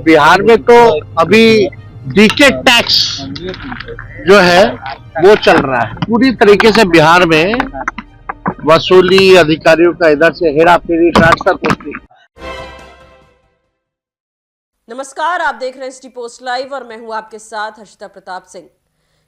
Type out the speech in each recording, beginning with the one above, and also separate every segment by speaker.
Speaker 1: बिहार में तो अभी डीके टैक्स जो है वो चल रहा है। पूरी तरीके से बिहार में वसूली अधिकारियों का इधर से हेरा फेरी ट्रांसफर होती है।
Speaker 2: नमस्कार, आप देख रहे हैं सिटी पोस्ट लाइव और मैं हूं आपके साथ हर्षिता प्रताप सिंह।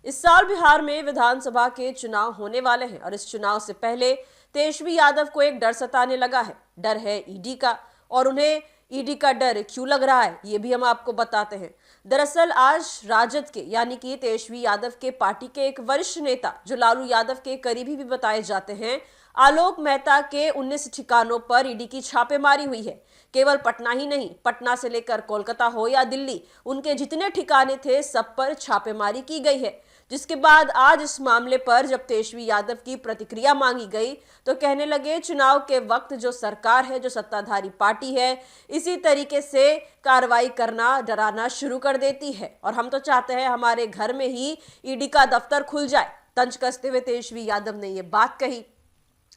Speaker 2: इस साल बिहार में विधानसभा के चुनाव होने वाले हैं और इस चुनाव से पहले तेजस्वी यादव को एक डर सताने लगा है। डर है ईडी का, और उन्हें ईडी का डर क्यों लग रहा है ये भी हम आपको बताते हैं। दरअसल आज राजद के यानी कि तेजस्वी यादव के पार्टी के एक वरिष्ठ नेता जो लालू यादव के करीबी भी बताए जाते हैं, आलोक मेहता के 19 ठिकानों पर ईडी की छापेमारी हुई है। केवल पटना ही नहीं, पटना से लेकर कोलकाता हो या दिल्ली, उनके जितने ठिकाने थे सब पर छापेमारी की गई है। जिसके बाद आज इस मामले पर जब तेजस्वी यादव की प्रतिक्रिया मांगी गई तो कहने लगे चुनाव के वक्त जो सरकार है, जो सत्ताधारी पार्टी है, इसी तरीके से कार्रवाई करना, डराना शुरू कर देती है और हम तो चाहते हैं हमारे घर में ही ईडी का दफ्तर खुल जाए। तंज कसते हुए तेजस्वी यादव ने ये बात कही।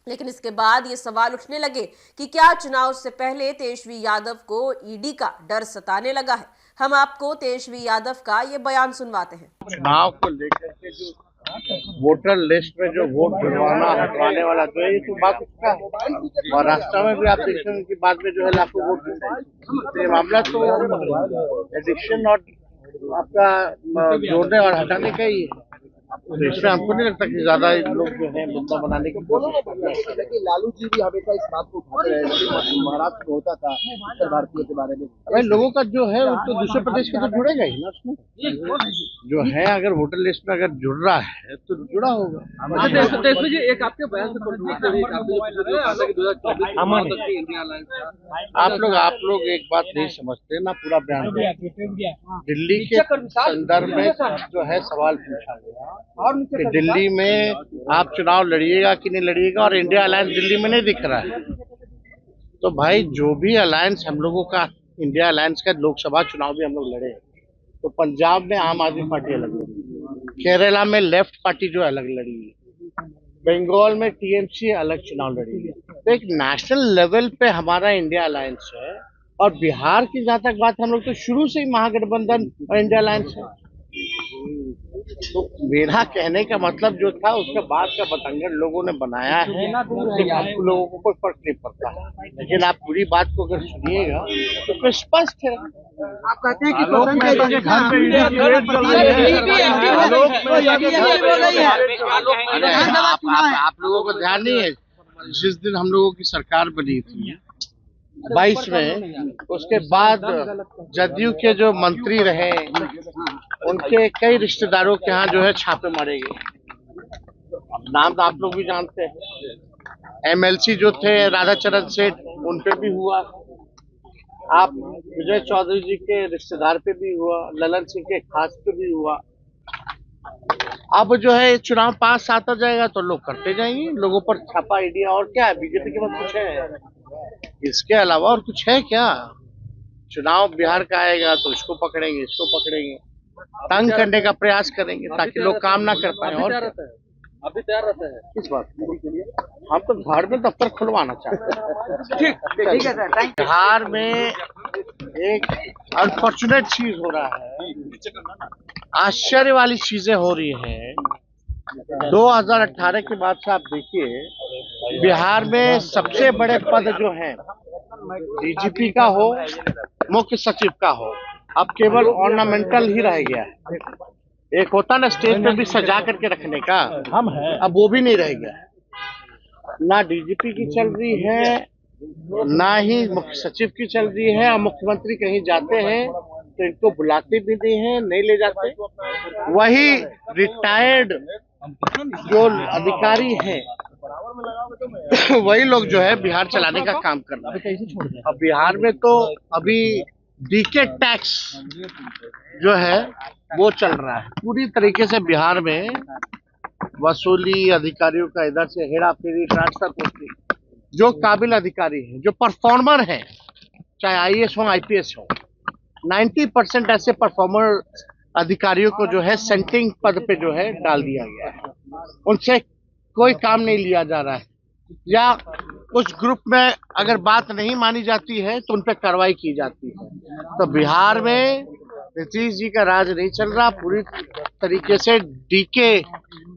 Speaker 2: लेकिन इसके बाद ये सवाल उठने लगे कि क्या चुनाव से पहले तेजस्वी यादव को ईडी का डर सताने लगा है। हम आपको तेजस्वी यादव का ये बयान सुनवाते हैं।
Speaker 1: चुनाव को लेकर के जो वोटर लिस्ट में जो वोट गिरवाना हटवाने वाला जो है, ये तो बात उसका है। महाराष्ट्र में भी आप देखते हैं कि बाद में जो है लाखों वोट ये मामला तो एडिक्शन और आपका जोड़ने और हटाने का ही है। तो इसमें हमको नहीं लगता कि ज्यादा लोग जो है मुद्दा बनाने की कोशिश कर रहे हैं।
Speaker 3: कि लालू जी भी हमेशा इस बात को उठाते रहे कि महाराष्ट्र में होता था उत्तर भारतीय के बारे में।
Speaker 1: भाई लोगों का जो है वो तो दूसरे प्रदेश के तो जुड़ेगा ही ना उसमें, जो है अगर वोटर लिस्ट में अगर जुड़ रहा है तो जुड़ा होगा।
Speaker 4: तेजस्वी जी, एक आपके बयान से
Speaker 1: आप लोग एक बात नहीं समझते ना, पूरा बयान दिल्ली के संदर्भ में जो है सवाल पूछा गया कि दिल्ली में आप चुनाव लड़िएगा कि नहीं लड़िएगा, और इंडिया अलायंस दिल्ली में नहीं दिख रहा है। तो भाई जो भी अलायंस हम लोगों का, इंडिया अलायंस का लोकसभा चुनाव भी हम लोग लड़े, तो पंजाब में आम आदमी पार्टी अलग लड़ी, केरला में लेफ्ट पार्टी जो अलग लड़ी है, बंगाल में टीएमसी अलग चुनाव लड़ी है। तो एक नेशनल लेवल पे हमारा इंडिया अलायंस है, और बिहार की जहां तक बात, हम लोग तो शुरू से ही महागठबंधन और इंडिया अलायंस है। तो मेरा कहने का मतलब जो था उसका बाद का बतंगड़ लोगों ने बनाया है, तो लोगों को कोई फर्क नहीं पड़ता। लेकिन आप पूरी बात को अगर सुनिएगा तो उसमें स्पष्ट है।
Speaker 3: आप कहते हैं कि
Speaker 1: आप लोगों को ध्यान नहीं है, जिस दिन हम लोगों की सरकार बनी थी 22 में, उसके बाद जदयू के जो मंत्री रहे उनके कई रिश्तेदारों के यहाँ जो है छापे मारे गए। अब नाम तो आप लोग भी जानते हैं। एमएलसी जो थे राधाचरण सेठ, उन पे भी हुआ। आप विजय चौधरी जी के रिश्तेदार पे भी हुआ, ललन सिंह के खास पे भी हुआ। अब जो है चुनाव पास आता जाएगा तो लोग करते जाएंगे, लोगों पर छापा ईडी। और क्या है, बीजेपी के पास कुछ है इसके अलावा और कुछ है क्या? चुनाव बिहार का आएगा तो इसको पकड़ेंगे, इसको पकड़ेंगे, तंग करने का प्रयास करेंगे ताकि लोग काम ना कर पाए। और
Speaker 4: अभी तैयार रहता है
Speaker 1: किस बात के लिए? हम तो बिहार में दफ्तर खुलवाना चाहते हैं।
Speaker 3: ठीक है सर,
Speaker 1: बिहार में एक अनफॉर्चुनेट चीज हो रहा है, आश्चर्य वाली चीजें हो रही हैं। 2018 के बाद से आप देखिए, बिहार में सबसे बड़े पद जो हैं, डीजीपी का हो, मुख्य सचिव का हो, अब केवल ऑर्नामेंटल ही रह गया है। एक होता ना स्टेज पे भी सजा करके रखने का, हम है, अब वो भी नहीं रह गया। ना डीजीपी की चल रही है, ना ही मुख्य सचिव की चल रही है, और मुख्यमंत्री कहीं जाते हैं तो इनको बुलाते भी नहीं है, नहीं ले जाते। वही रिटायर्ड जो अधिकारी हैं वही लोग जो है बिहार चलाने का काम कर रहे हैं। अब बिहार में तो अभी डीके टैक्स जो है वो चल रहा है। पूरी तरीके से बिहार में वसूली अधिकारियों का इधर से हेरा फेरी ट्रांसफर होती है। जो काबिल अधिकारी हैं, जो परफॉर्मर हैं, चाहे आईएएस हो आईपीएस हो, 90% ऐसे परफॉर्मर अधिकारियों को जो है सेंटिंग पद पे जो है डाल दिया गया है। उनसे कोई काम नहीं लिया जा रहा है, या उस ग्रुप में अगर बात नहीं मानी जाती है तो उन पर कार्रवाई की जाती है। तो बिहार में नीतीश जी का राज नहीं चल रहा, पूरी तरीके से डीके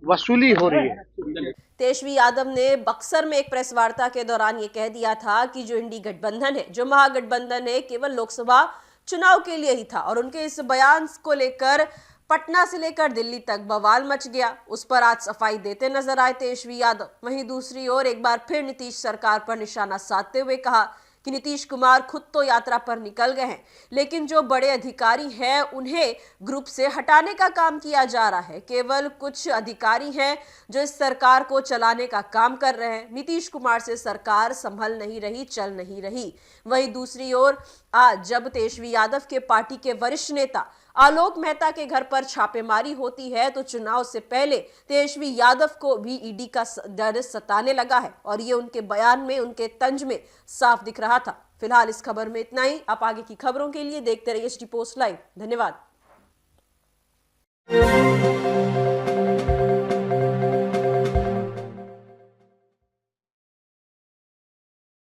Speaker 1: वसूली हो रही है।
Speaker 2: तेजस्वी यादव ने बक्सर में एक प्रेस वार्ता के दौरान ये कह दिया था कि जो इंडी गठबंधन है, जो महागठबंधन है, केवल लोकसभा चुनाव के लिए ही था और उनके इस बयान को लेकर पटना से लेकर दिल्ली तक बवाल मच गया। उस पर आज सफाई देते नजर आए तेजस्वी यादव। वहीं दूसरी ओर एक बार फिर नीतीश सरकार पर निशाना साधते हुए कहा कि नीतीश कुमार खुद तो यात्रा पर निकल गए हैं, लेकिन जो बड़े अधिकारी हैं उन्हें ग्रुप से हटाने का काम किया जा रहा है। केवल कुछ अधिकारी हैं जो इस सरकार को चलाने का काम कर रहे हैं। नीतीश कुमार से सरकार संभल नहीं रही, चल नहीं रही। वहीं दूसरी ओर आज जब तेजस्वी यादव के पार्टी के वरिष्ठ नेता आलोक मेहता के घर पर छापेमारी होती है तो चुनाव से पहले तेजस्वी यादव को भी ईडी का डर सताने लगा है और ये उनके बयान में, उनके तंज में साफ दिख रहा था। फिलहाल इस खबर में इतना ही। आप आगे की खबरों के लिए देखते रहिए एचडी पोस्ट लाइव। धन्यवाद।